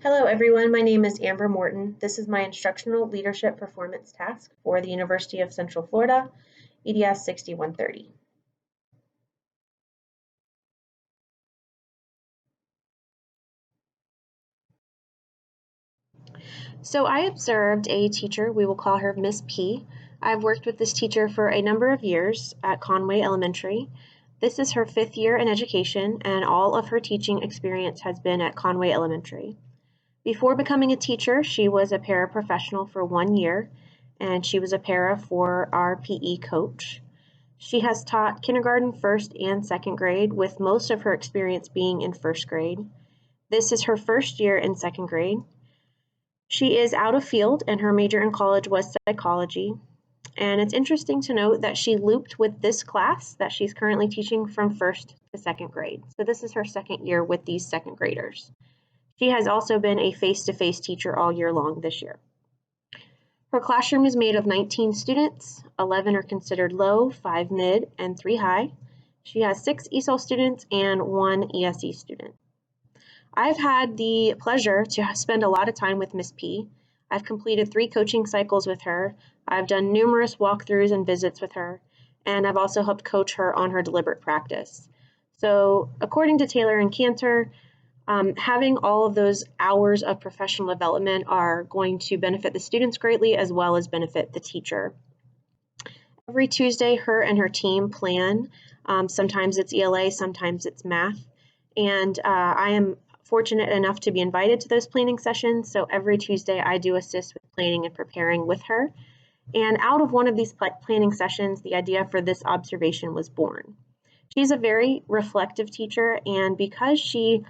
Hello everyone, my name is Amber Morton. This is my Instructional Leadership Performance Task for the University of Central Florida, EDS 6130. So I observed a teacher, we will call her Miss P. I've worked with this teacher for a number of years at Conway Elementary. This is her 5th year in education, and all of her teaching experience has been at Conway Elementary. Before becoming a teacher, she was a paraprofessional for 1 year, and she was a para for our PE coach. She has taught kindergarten, 1st, and 2nd grade, with most of her experience being in 1st grade. This is her 1st year in 2nd grade. She is out of field, and her major in college was psychology. And it's interesting to note that she looped with this class that she's currently teaching from 1st to 2nd grade. So this is her 2nd year with these 2nd graders. She has also been a face-to-face teacher all year long this year. Her classroom is made of 19 students. 11 are considered low, 5 mid, and 3 high. She has 6 ESOL students and 1 ESE student. I've had the pleasure to spend a lot of time with Miss P. I've completed 3 coaching cycles with her. I've done numerous walkthroughs and visits with her, and I've also helped coach her on her deliberate practice. So according to Taylor and Cantor, having all of those hours of professional development are going to benefit the students greatly as well as benefit the teacher. Every Tuesday, her and her team plan. Sometimes it's ELA, sometimes it's math. And I am fortunate enough to be invited to those planning sessions. So every Tuesday, I do assist with planning and preparing with her. And out of one of these planning sessions, the idea for this observation was born. She's a very reflective teacher, and because she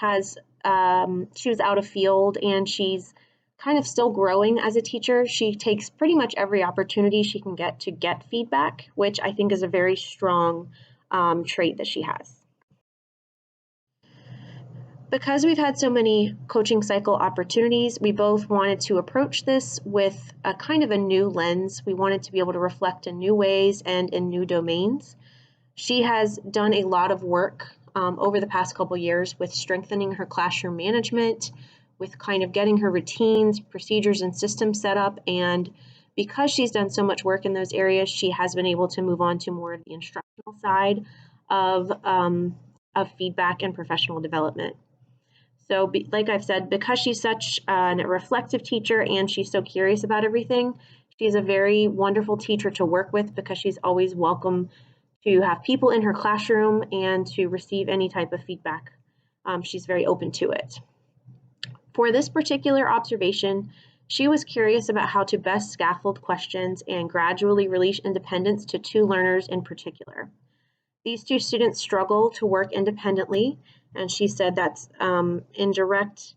was out of field and she's kind of still growing as a teacher, she takes pretty much every opportunity she can get to get feedback, which I think is a very strong trait that she has. Because we've had so many coaching cycle opportunities, we both wanted to approach this with a kind of a new lens. We wanted to be able to reflect in new ways and in new domains. She has done a lot of work over the past couple years with strengthening her classroom management, with kind of getting her routines, procedures, and systems set up. And because she's done so much work in those areas, she has been able to move on to more of the instructional side of feedback and professional development. So like I've said, because she's such a reflective teacher and she's so curious about everything, she's a very wonderful teacher to work with because she's always welcome to have people in her classroom and to receive any type of feedback. She's very open to it. For this particular observation, she was curious about how to best scaffold questions and gradually release independence to 2 learners in particular. These 2 students struggle to work independently, and she said that's in direct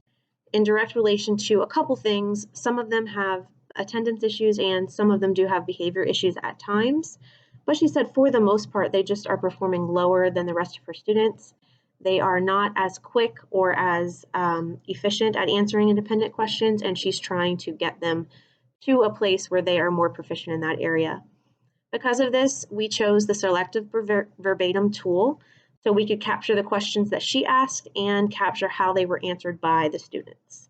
relation to a couple things. Some of them have attendance issues and some of them do have behavior issues at times. But she said for the most part, they just are performing lower than the rest of her students. They are not as quick or as efficient at answering independent questions, and she's trying to get them to a place where they are more proficient in that area. Because of this, we chose the selective verbatim tool so we could capture the questions that she asked and capture how they were answered by the students.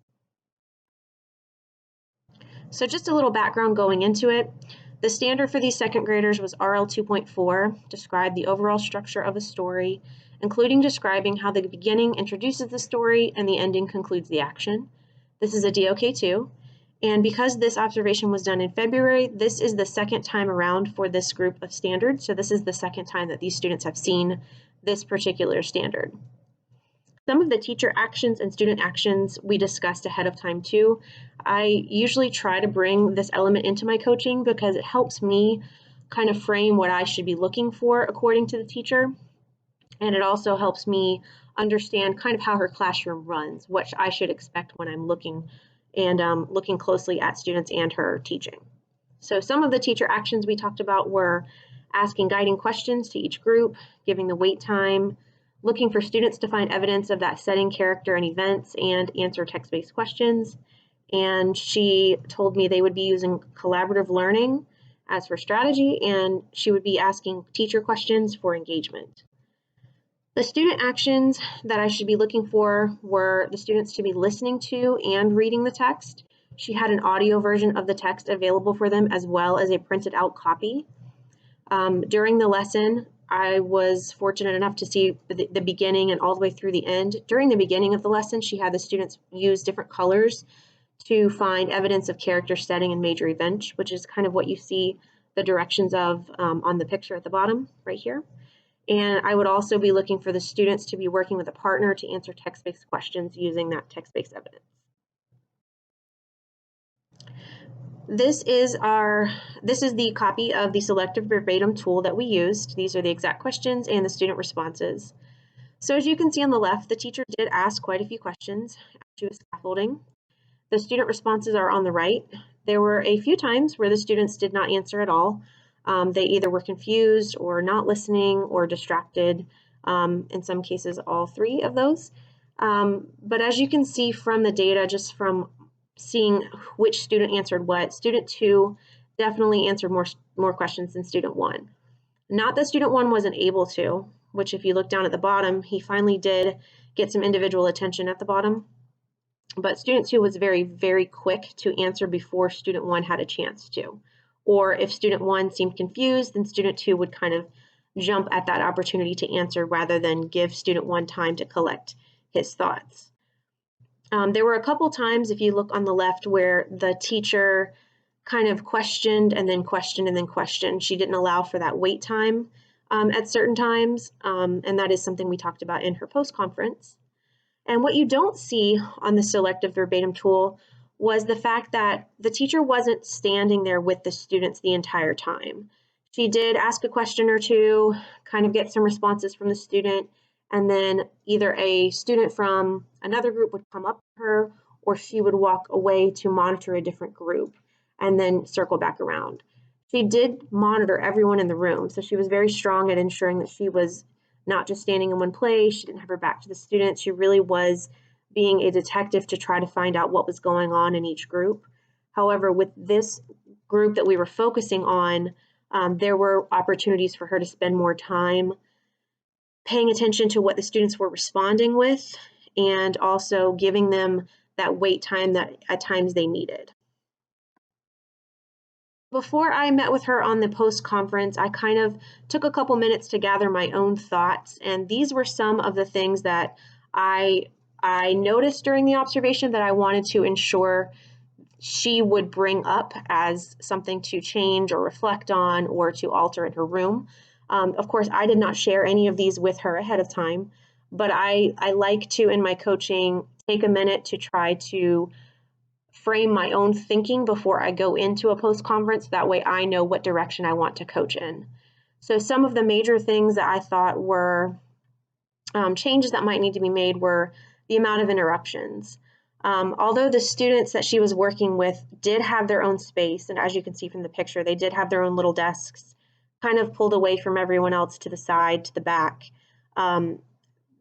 So just a little background going into it. The standard for these 2nd graders was RL 2.4, describe the overall structure of a story, including describing how the beginning introduces the story and the ending concludes the action. This is a DOK 2. And because this observation was done in February, this is the 2nd time around for this group of standards. So this is the 2nd time that these students have seen this particular standard. Some of the teacher actions and student actions we discussed ahead of time too. I usually try to bring this element into my coaching because it helps me kind of frame what I should be looking for according to the teacher. And it also helps me understand kind of how her classroom runs, what I should expect when I'm looking closely at students and her teaching. So some of the teacher actions we talked about were asking guiding questions to each group, giving the wait time, looking for students to find evidence of that setting, character, and events, and answer text-based questions. And she told me they would be using collaborative learning as for strategy, and she would be asking teacher questions for engagement. The student actions that I should be looking for were the students to be listening to and reading the text. She had an audio version of the text available for them as well as a printed out copy. During the lesson, I was fortunate enough to see the beginning and all the way through the end. During the beginning of the lesson, she had the students use different colors to find evidence of character, setting, and major event, which is kind of what you see the directions of on the picture at the bottom right here. And I would also be looking for the students to be working with a partner to answer text-based questions using that text-based evidence. This is the copy of the selective verbatim tool that we used. These are the exact questions and the student responses. So as you can see on the left, the teacher did ask quite a few questions as she was scaffolding. The student responses are on the right. There were a few times where the students did not answer at all. They either were confused or not listening or distracted. In some cases, all three of those. But as you can see from the data, just from seeing which student answered what, student 2 definitely answered more questions than student 1. Not that student 1 wasn't able to, which if you look down at the bottom, he finally did get some individual attention at the bottom. But student 2 was very, very quick to answer before student 1 had a chance to. Or if student 1 seemed confused, then student 2 would kind of jump at that opportunity to answer rather than give student 1 time to collect his thoughts. There were a couple times, if you look on the left, where the teacher kind of questioned and then questioned and then questioned. She didn't allow for that wait time at certain times, and that is something we talked about in her post-conference. And what you don't see on the selective verbatim tool was the fact that the teacher wasn't standing there with the students the entire time. She did ask a question or two, kind of get some responses from the student, and then either a student from another group would come up to her or she would walk away to monitor a different group and then circle back around. She did monitor everyone in the room, so she was very strong at ensuring that she was not just standing in one place. She didn't have her back to the students. She really was being a detective to try to find out what was going on in each group. However, with this group that we were focusing on, there were opportunities for her to spend more time paying attention to what the students were responding with and also giving them that wait time that at times they needed. Before I met with her on the post-conference, I kind of took a couple minutes to gather my own thoughts, and these were some of the things that I noticed during the observation that I wanted to ensure she would bring up as something to change or reflect on or to alter in her room. Of course, I did not share any of these with her ahead of time, but I like to, in my coaching, take a minute to try to frame my own thinking before I go into a post-conference. That way I know what direction I want to coach in. So some of the major things that I thought were changes that might need to be made were the amount of interruptions. Although the students that she was working with did have their own space, and as you can see from the picture, they did have their own little desks, kind of pulled away from everyone else to the side, to the back.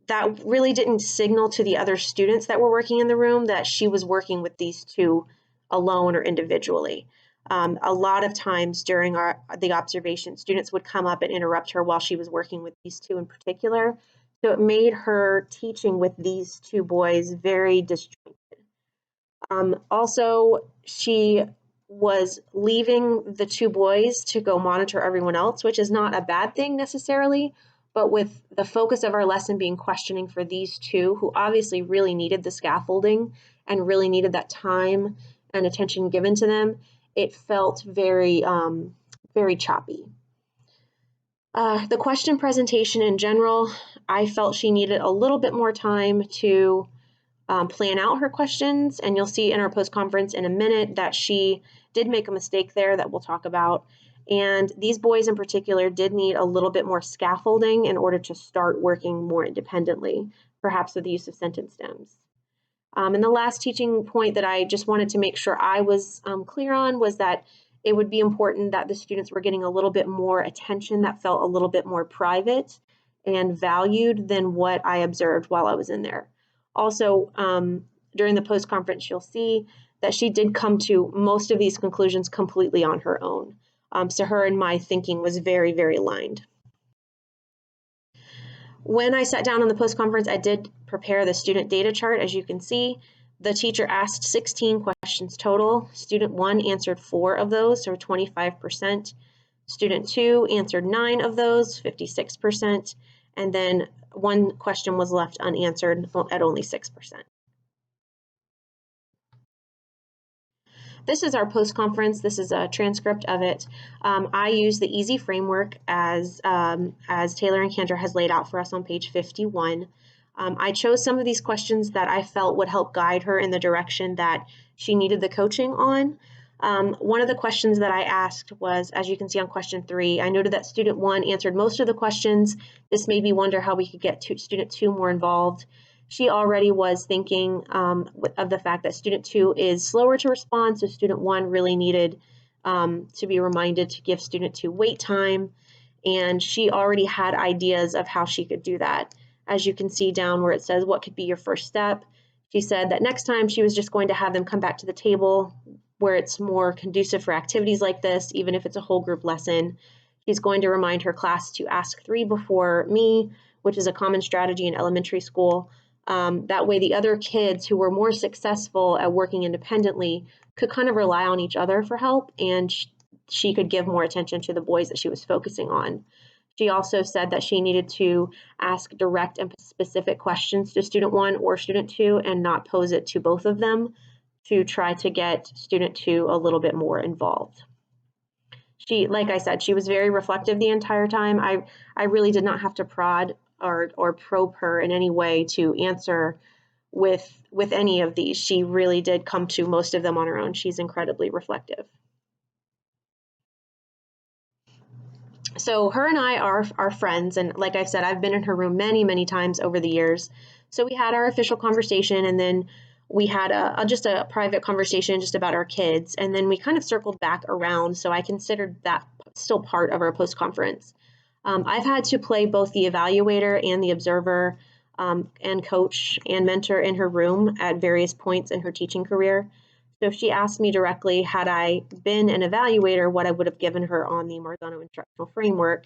That really didn't signal to the other students that were working in the room that she was working with these two alone or individually. A lot of times during the observation, students would come up and interrupt her while she was working with these two in particular. So it made her teaching with these two boys very disjointed. Also, she was leaving the two boys to go monitor everyone else, which is not a bad thing necessarily, but with the focus of our lesson being questioning for these two who obviously really needed the scaffolding and really needed that time and attention given to them, it felt very, very choppy. The question presentation in general, I felt she needed a little bit more time to plan out her questions, and you'll see in our post-conference in a minute that she did make a mistake there that we'll talk about. And these boys in particular did need a little bit more scaffolding in order to start working more independently, perhaps with the use of sentence stems. And the last teaching point that I just wanted to make sure I was clear on was that it would be important that the students were getting a little bit more attention that felt a little bit more private and valued than what I observed while I was in there. Also, during the post-conference, you'll see that she did come to most of these conclusions completely on her own. So her and my thinking was very, very aligned. When I sat down on the post-conference, I did prepare the student data chart. As you can see, the teacher asked 16 questions total. Student 1 answered 4 of those, so 25%. Student 2 answered 9 of those, 56%. And then 1 question was left unanswered at only 6%. This is our post-conference. This is a transcript of it. I use the EASY framework as Taylor and Cantor has laid out for us on page 51. I chose some of these questions that I felt would help guide her in the direction that she needed the coaching on. One of the questions that I asked was, as you can see on question 3, I noted that student 1 answered most of the questions. This made me wonder how we could get student 2 more involved. She already was thinking of the fact that student 2 is slower to respond, so student 1 really needed to be reminded to give student 2 wait time, and she already had ideas of how she could do that. As you can see down where it says, what could be your first step? She said that next time she was just going to have them come back to the table where it's more conducive for activities like this, even if it's a whole group lesson. She's going to remind her class to ask 3 before me, which is a common strategy in elementary school. That way the other kids who were more successful at working independently could kind of rely on each other for help, and she could give more attention to the boys that she was focusing on. She also said that she needed to ask direct and specific questions to student 1 or student 2 and not pose it to both of them to try to get student 2 a little bit more involved. She, like I said, she was very reflective the entire time. I really did not have to prod or probe her in any way to answer with any of these. She really did come to most of them on her own. She's incredibly reflective. So her and I are friends, and like I said, I've been in her room many times over the years. So we had our official conversation, and then we had just a private conversation just about our kids, and then we kind of circled back around. So I considered that still part of our post-conference. I've had to play both the evaluator and the observer and coach and mentor in her room at various points in her teaching career. So she asked me directly, had I been an evaluator, what I would have given her on the Marzano instructional framework.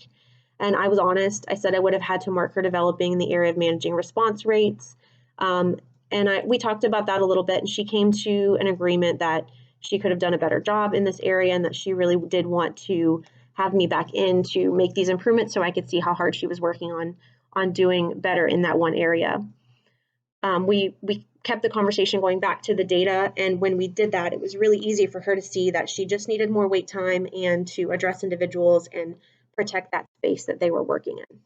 And I was honest. I said I would have had to mark her developing in the area of managing response rates. We talked about that a little bit, and she came to an agreement that she could have done a better job in this area and that she really did want to have me back in to make these improvements so I could see how hard she was working on doing better in that one area. We kept the conversation going back to the data, and when we did that, it was really easy for her to see that she just needed more wait time and to address individuals and protect that space that they were working in.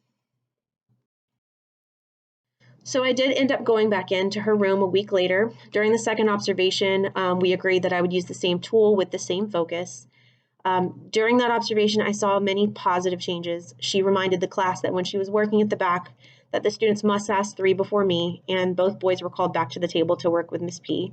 So I did end up going back into her room a week later. During the second observation, we agreed that I would use the same tool with the same focus. During that observation, I saw many positive changes. She reminded the class that when she was working at the back, that the students must ask 3 before me, and both boys were called back to the table to work with Miss P.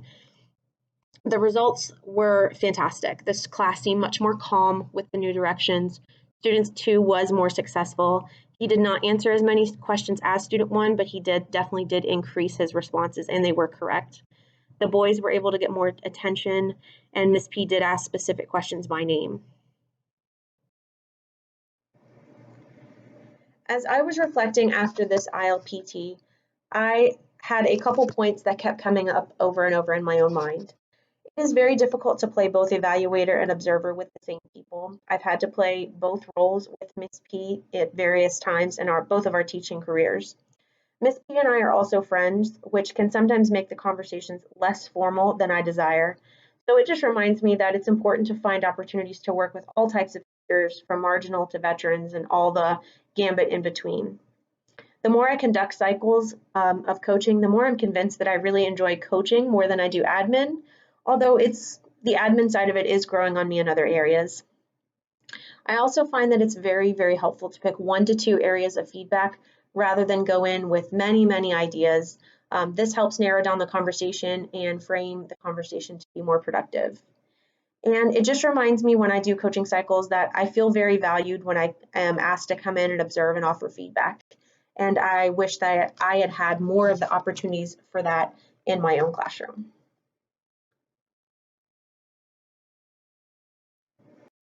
The results were fantastic. This class seemed much more calm with the new directions. Student 2 was more successful. He did not answer as many questions as student 1, but he definitely did increase his responses, and they were correct. The boys were able to get more attention, and Miss P did ask specific questions by name. As I was reflecting after this ILPT, I had a couple points that kept coming up over and over in my own mind. It is very difficult to play both evaluator and observer with the same people. I've had to play both roles with Miss P at various times in both of our teaching careers. Miss P and I are also friends, which can sometimes make the conversations less formal than I desire. So it just reminds me that it's important to find opportunities to work with all types of teachers, from marginal to veterans and all the gambit in between. The more I conduct cycles of coaching, the more I'm convinced that I really enjoy coaching more than I do admin, although the admin side of it is growing on me in other areas. I also find that it's very helpful to pick 1 to 2 areas of feedback rather than go in with many ideas. This helps narrow down the conversation and frame the conversation to be more productive. And it just reminds me when I do coaching cycles that I feel very valued when I am asked to come in and observe and offer feedback. And I wish that I had had more of the opportunities for that in my own classroom.